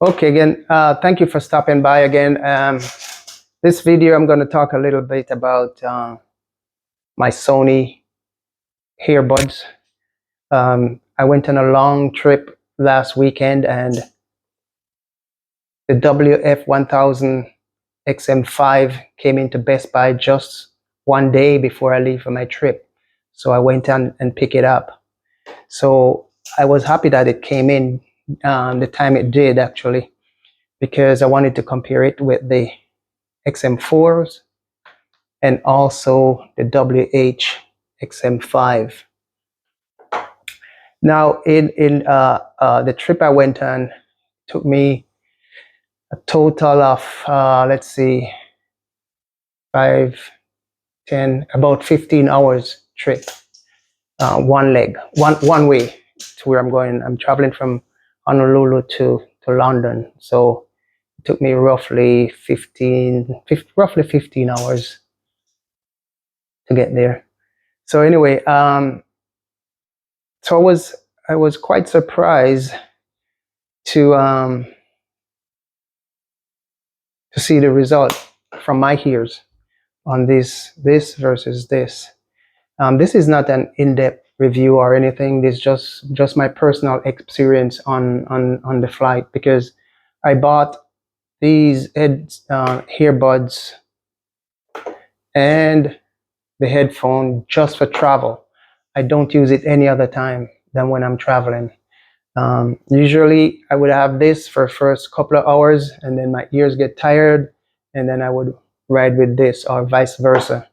Okay, again, thank you for stopping by again. This video, I'm going to talk a little bit about my Sony earbuds. I went on a long trip last weekend, and the WF-1000xm5 came into Best Buy just one day before I leave for my trip. So I went on and picked it up. So I was happy that it came in the time it did, actually, because I wanted to compare it with the XM4s and also the WH-1000xm5. Now, in the trip I went on, took me a total of let's see, 5, 10, about 15 hours trip, one way to where I'm going. I'm traveling from Honolulu to London, so it took me roughly 15 hours to get there. So anyway, so I was quite surprised to see the result from my ears on this versus this. This is not an in-depth review or anything. This is just my personal experience on the flight, because I bought these earbuds and the headphone just for travel. I don't use it any other time than when I'm traveling. Usually I would have this for first couple of hours, and then my ears get tired, and then I would ride with this, or vice versa.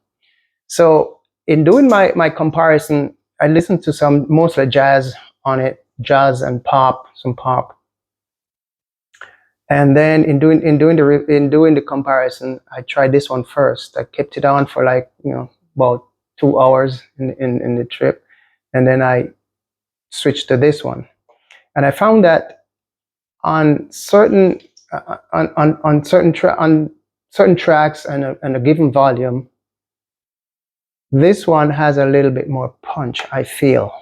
So in doing my comparison, I listened to some mostly jazz on it, jazz and pop, some pop. And then in doing the comparison, I tried this one first. I kept it on for like, about 2 hours in the trip, and then I switched to this one. And I found that on certain tracks and a given volume, this one has a little bit more punch, I feel,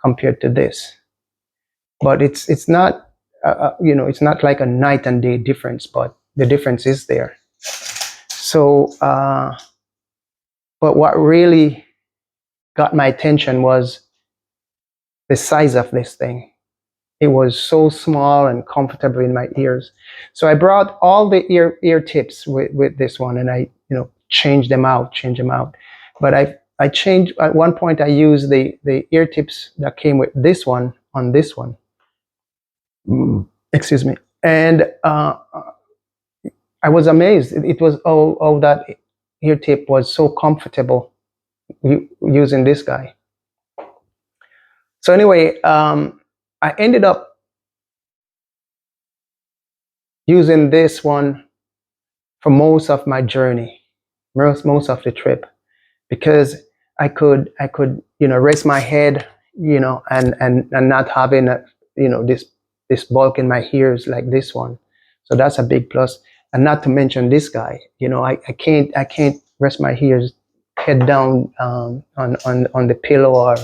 compared to this. But it's not it's not like a night and day difference, but the difference is there. So but what really got my attention was the size of this thing. It was so small and comfortable in my ears. So I brought all the ear tips with this one, and I change them out. But I changed, at one point I used the ear tips that came with this one on this one. Excuse me. And I was amazed. It was oh that ear tip was so comfortable using this guy. So anyway, I ended up using this one for most of my journey, most of the trip, because I could rest my head, and not having this bulk in my ears like this one. So that's a big plus. And not to mention this guy, I can't rest my ears head down on the pillow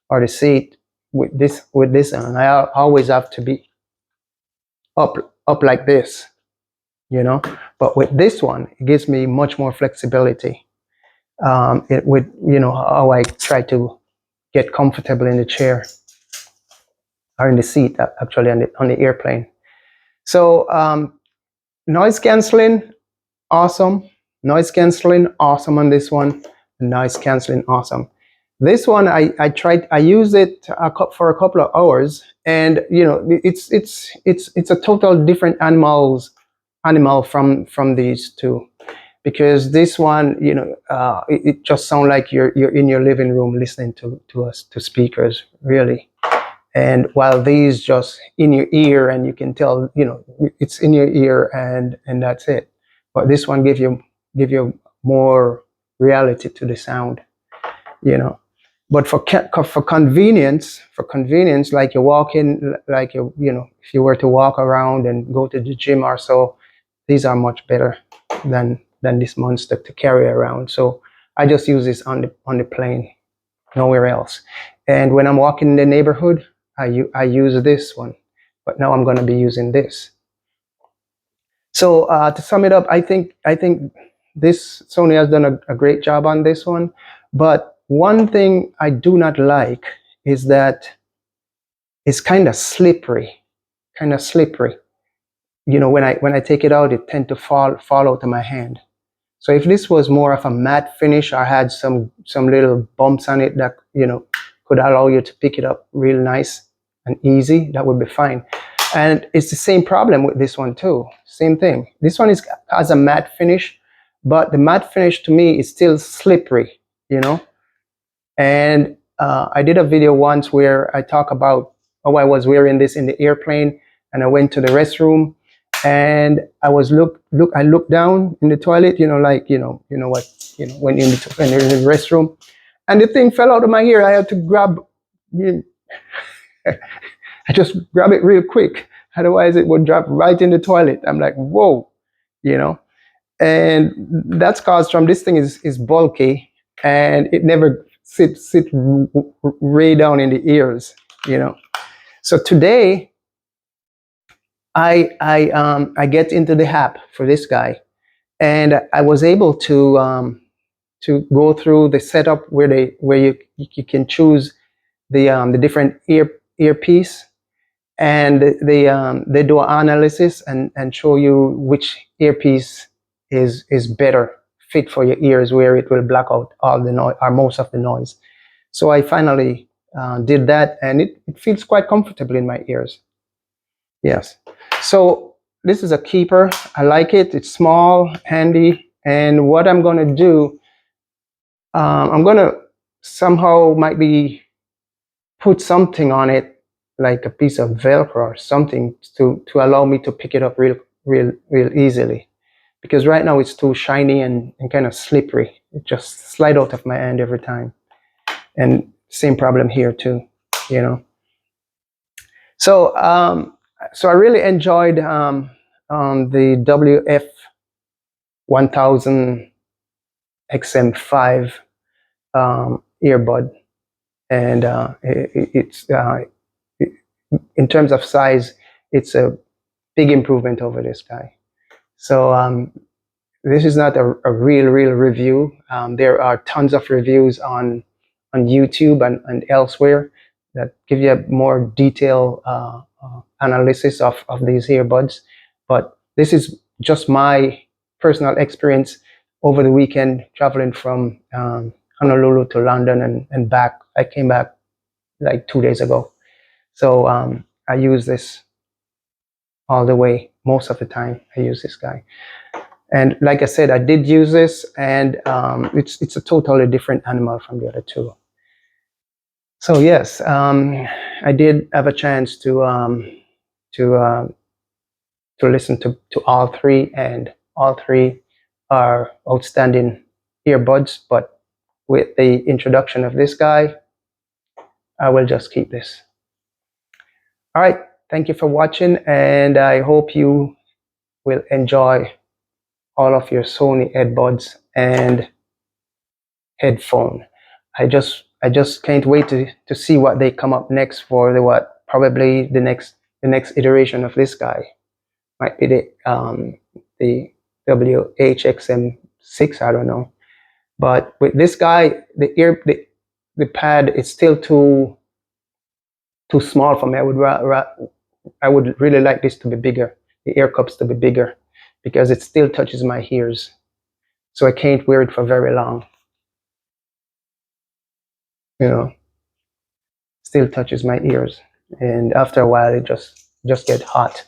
or the seat with this on. I always have to be up like this, but with this one, it gives me much more flexibility with how I try to get comfortable in the chair or in the seat, actually, on the airplane. So noise canceling, awesome. Noise canceling, awesome on this one. Noise canceling, awesome. This one, I used it for a couple of hours, and it's a total different animal from these two, because this one, it just sounds like you're in your living room listening to speakers, really. And while these just in your ear, and you can tell, it's in your ear, and that's it. But this one give you more reality to the sound, But for convenience, like you're walking, like if you were to walk around and go to the gym or so, these are much better than this monster to carry around. So I just use this on the plane, nowhere else. And when I'm walking in the neighborhood, I use this one. but now I'm going to be using this. So to sum it up, I think this Sony has done a great job on this one. But one thing I do not like is that it's kind of slippery, You know, when I take it out, it tends to fall out of my hand. So if this was more of a matte finish or had some little bumps on it that, you know, could allow you to pick it up real nice and easy, that would be fine. And it's the same problem with this one too. Same thing. This one has a matte finish, but the matte finish to me is still slippery, you know. And I did a video once where I talk about how I was wearing this in the airplane, and I went to the restroom, and I looked down in the toilet, you know, like you know what, you know, when you're in the restroom, and the thing fell out of my ear. I had to grab, I just grab it real quick, otherwise it would drop right in the toilet. I'm like, whoa, you know. And that's caused from this thing is bulky, and it never sit way down in the ears, you know. So today I get into the app for this guy, and I was able to go through the setup where you can choose the different earpiece, and they do an analysis and show you which earpiece is better fit for your ears, where it will block out all the noise or most of the noise. So I finally did that, and it feels quite comfortable in my ears. Yes. So this is a keeper. I like it. It's small, handy. And what I'm going to do, I'm going to somehow might be put something on it, like a piece of Velcro or something to allow me to pick it up real easily. Because right now it's too shiny and kind of slippery. It just slides out of my hand every time. And same problem here too, you know. So so I really enjoyed the Wf-1000xm5 earbud, and in terms of size, it's a big improvement over this guy. So this is not a real review. There are tons of reviews on YouTube and elsewhere that give you a more detailed analysis of these earbuds. But this is just my personal experience over the weekend, traveling from Honolulu to London and back. I came back like 2 days ago. So I use this all the way. Most of the time I use this guy. And like I said, I did use this, and it's a totally different animal from the other two. So yes, I did have a chance to listen to all three, and all three are outstanding earbuds. But with the introduction of this guy, I will just keep this. All right, thank you for watching, and I hope you will enjoy all of your Sony earbuds and headphone. I just can't wait to see what they come up next for probably the next iteration of this guy. Might be the WH-1000xm5, I don't know. But with this guy, the pad is still too small for me. I would really like this to be bigger, the ear cups to be bigger, because it still touches my ears. So I can't wear it for very long. You know, still touches my ears, and after a while it just get hot.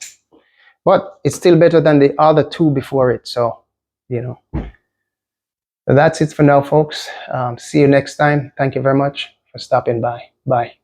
But it's still better than the other two before it. So, you know, so that's it for now, folks. See you next time. Thank you very much for stopping by. Bye.